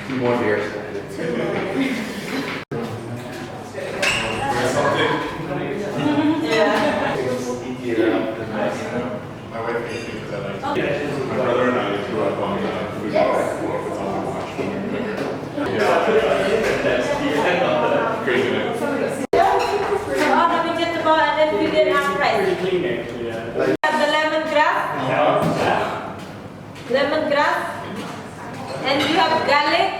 Two more beers. My wife makes me because I like to. My brother and I grew up on food network. It's all we watched. Crazy night. And then we did half price. Have the lemongrass. Lemongrass. And you have garlic.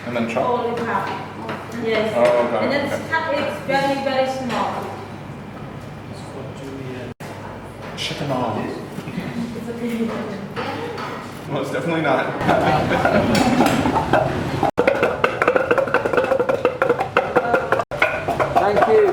And then chop. Holy cow. Yes. Oh, okay. And then cut it very, very small. Chicken on. It's okay. Well, it's definitely not. Thank you.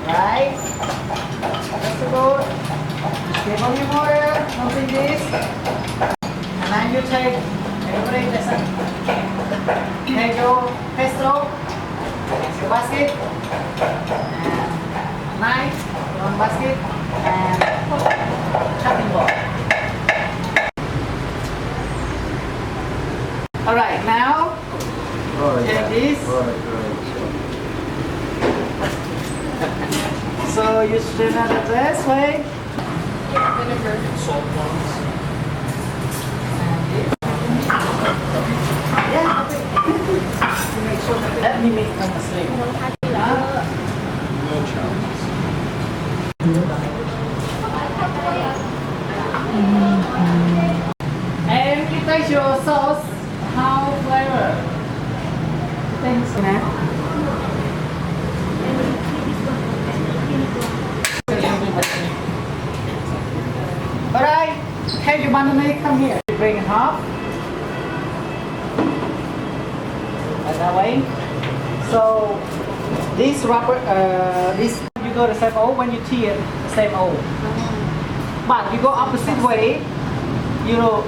Right? That's good. Give on your water, nothing this. And then you take take your pesto, your basket, and knife, one basket, and chopping board. Alright, now take this. So you straighten out it this way. Vinegar and salt ones. And this. Yeah. To make sure that let me make no mistake. No challenge. And it takes your sauce, how flavor. Thanks, man. Alright, have your banana come here. You bring it half. Like that way. So this rubber, this you go the same O when you tear the same O. But you go opposite way, you know,